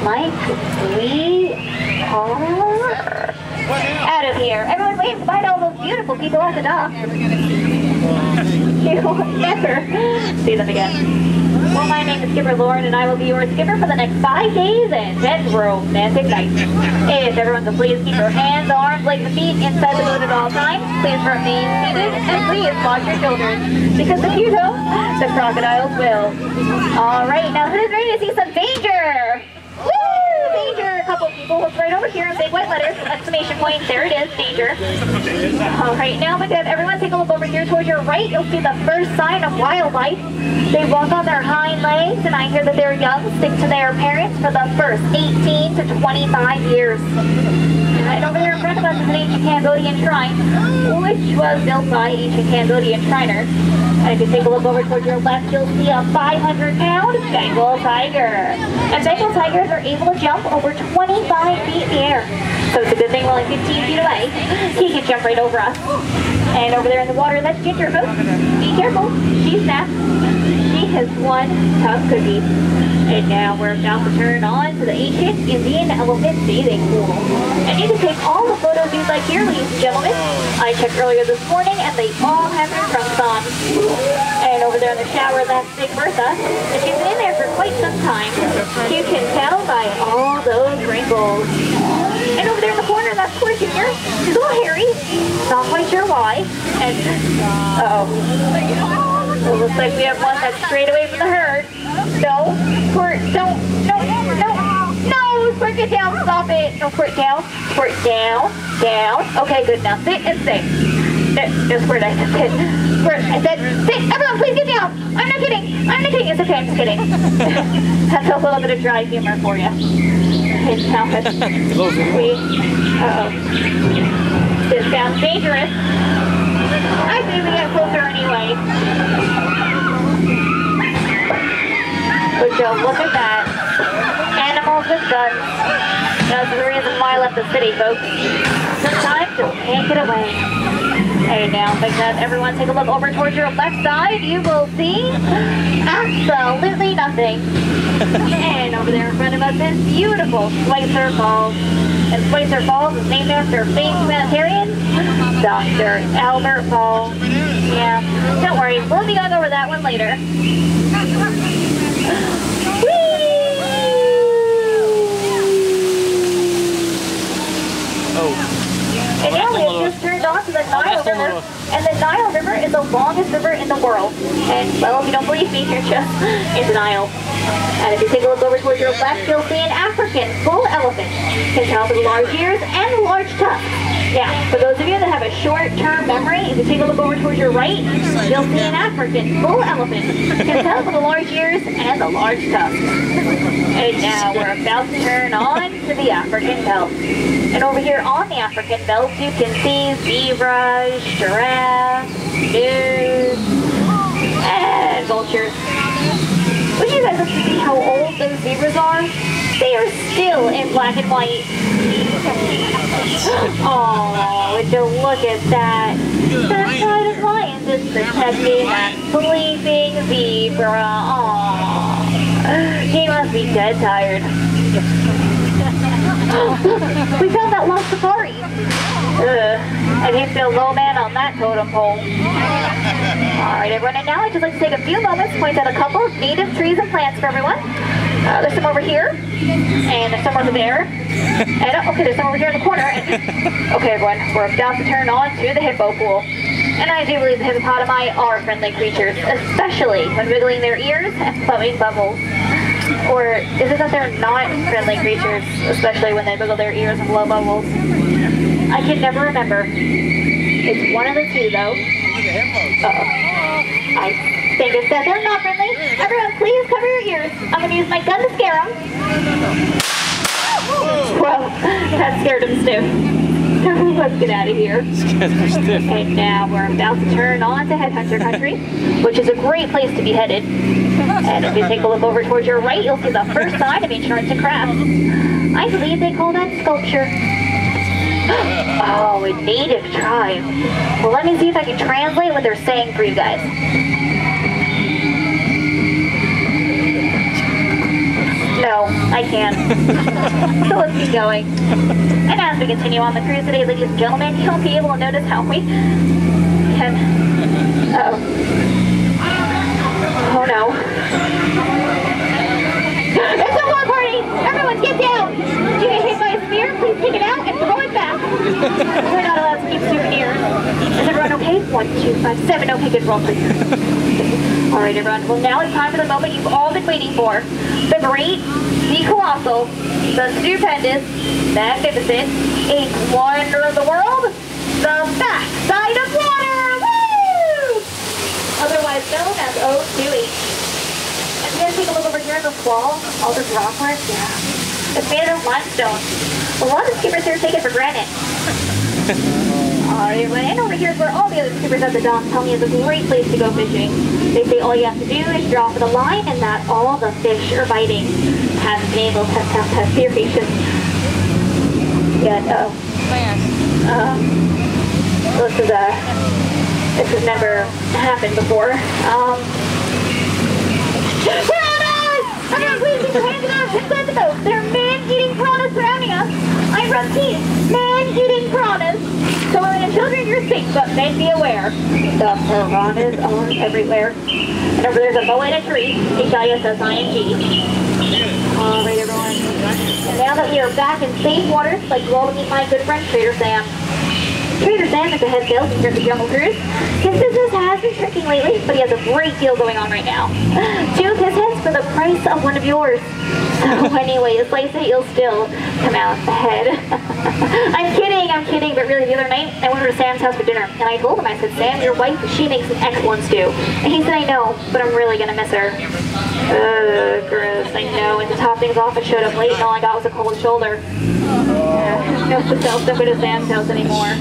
like we are out of here. Everyone wave goodbye to all those beautiful people at the dock. You will never see them again. Well, my name is Skipper Lauren, and I will be your skipper for the next 5 days and 10 romantic nights. If everyone could please keep your hands, arms, legs, and feet inside the boat at all times, please remain seated, and please watch your children, because if you don't, the crocodiles will. All right, now who's ready to see some danger? Woo! Danger! A couple of people look right over here in big white letters, exclamation point, there it is, danger. All right, now if everyone take a look over here towards your right, you'll see the first sign of wildlife. They walk on their hind legs, and I hear that their young stick to their parents for the first 18 to 25 years. Right over there in front of us is an ancient Cambodian shrine, which was built by ancient Cambodian shriners. And if you take a look over towards your left, you'll see a 500-pound Bengal tiger. And Bengal tigers are able to jump over 25 feet in the air. So it's a good thing we're only 15 feet away. He can jump right over us. And over there in the water, that's Ginger Hook. Be careful, she snaps. She has one tough cookie. And now we're about to turn on to the ancient Indian elephant bathing pool. And you can take all the photos you'd like here, ladies and gentlemen. I checked earlier this morning, and they all have their trunks on. And over there in the shower, that's Big Bertha. And she's been in there for quite some time. You can tell by all those wrinkles. And over there in the corner, that's Squirt Jr. She's a little hairy. Not quite sure why. And, it looks like we have one that's straight away from the herd. No, Squirt, don't, no, Squirt, get down, stop it. No, Squirt, down, down. Okay, good, now sit and stay. No, Squirt, I said sit. Squirt, I said sit. Everyone, please get down. I'm not kidding. It's okay, I'm just kidding. That's a little bit of dry humor for you. Okay, now, this sounds dangerous. I think we get closer anyway. But look at that. Animals with guns. That's the reason why I left the city, folks. Sometimes you'll can't get away. Hey, now, because everyone take a look over towards your left side, you will see absolutely nothing. And over there in front of us is beautiful Spicer Falls. And Spicer Falls is named after famed humanitarian Dr. Albert Falls. Yeah, don't worry, we'll be going over that one later. And now we have just turned on to the Nile River, and the Nile River is the longest river in the world. And, well, if you don't believe me, here's just in denial. And if you take a look over towards your left, you'll see an African bull elephant. Can tell from the large ears and the large tusks. Yeah, for those of you that have a short-term memory, if you take a look over towards your right, you'll see an African bull elephant. Can tell from the large ears and the large tusks. And now we're about to turn on to the African belt. And over here on the African belt, you can see zebras, giraffes, gnus, and vultures. Would you guys like to see how old those zebras are? They are still in black and white. Oh, would you look at that? That pride of lions is protecting that sleeping zebra. Oh, he must be dead tired. We found that lost safari. And he's still low man on that totem pole. Alright everyone, and now I'd just like to take a few moments to point out a couple of native trees and plants for everyone. There's some over here, and there's some over there, and okay, there's some over here in the corner. And, okay everyone, we're about to turn on to the hippo pool. And I do believe the hippopotami are friendly creatures, especially when wiggling their ears and blowing bubbles. Or is it that they're not friendly creatures, especially when they wiggle their ears and blow bubbles? I can never remember. It's one of the two, though. I think it's that they're not friendly. Everyone, please cover your ears. I'm going to use my gun to scare them. Whoa, that scared them stiff. Let's get out of here. And now we're about to turn on to Headhunter Country, which is a great place to be headed. And if you take a look over towards your right, you'll see the first sign of Insurance and Crafts. I believe they call that sculpture. Oh, a native tribe. Well, let me see if I can translate what they're saying for you guys. No, I can. So let's keep going. And as we continue on the cruise today, ladies and gentlemen, you'll be able to notice how we can... Uh-oh. Oh no. It's a war party! Everyone get down! Did you get hit by a spear? Please take it out and throw it back. We're not allowed to keep souvenirs. Is everyone okay? 1, 2, 5, 7. Okay, good roll, please. Alright everyone, well now it's time for the moment you've all been waiting for. The great, the colossal, the stupendous, magnificent, eighth wonder of the world, the backside of water! Woo! Otherwise known as O2H. And we're gonna take a look over here in the wall, all this rock work, yeah. It's made out of limestone. A lot of skippers here take it for granted. Alright, and over here is where all the other skippers at the dock tell me it's a great place to go fishing. They say all you have to do is drop the line and that all the fish are biting. Haven't been able to test your patience yet. This has never happened before. Everyone, please keep your hands up inside the boat. There are man-eating piranhas surrounding us. I repeat, man-eating piranhas. So women and children, you're safe, but men be aware. The piranhas are everywhere. And over there's a boa in a tree. HISSING. Alright, everyone. And now that we are back in safe waters, I'd like you all to meet my good friend, Trader Sam. Trader Sam is the head salesman here at the Jungle Cruise. His business has been shrinking lately, but he has a great deal going on right now. 2 of his heads for the price of 1 of yours. So anyway, it's like that you'll still come out ahead. I'm kidding, but really the other night I went over to Sam's house for dinner, and I told him, I said, Sam, your wife, she makes an excellent stew. And he said, I know, but I'm really gonna miss her. Gross, I know. And to top things off, it showed up late, and all I got was a cold shoulder. No stuff to go to Sam's house anymore.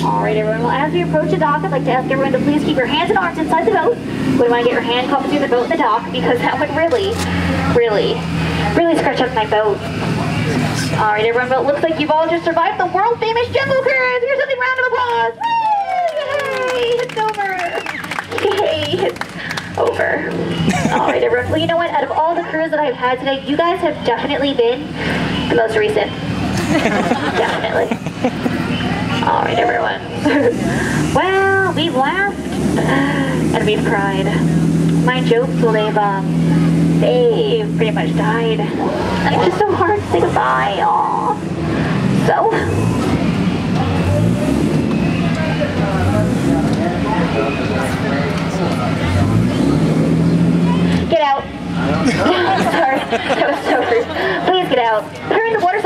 Alright everyone, well as we approach the dock, I'd like to ask everyone to please keep your hands and arms inside the boat. We want to get your hand caught between the boat and the dock, because that would really scratch up my boat. Alright everyone, well it looks like you've all just survived the world famous Jungle Cruise! Here's a big round of applause! Yay! It's over! Yay! It's over. Alright everyone, well you know what, out of all the cruises that I've had today, you guys have definitely been the most recent. Definitely. Alright everyone. Well, we've laughed and we've cried. My jokes, well they've pretty much died. And it's just so hard to say goodbye. Aww. So get out. Sorry, that was so rude. Please get out. Turn the water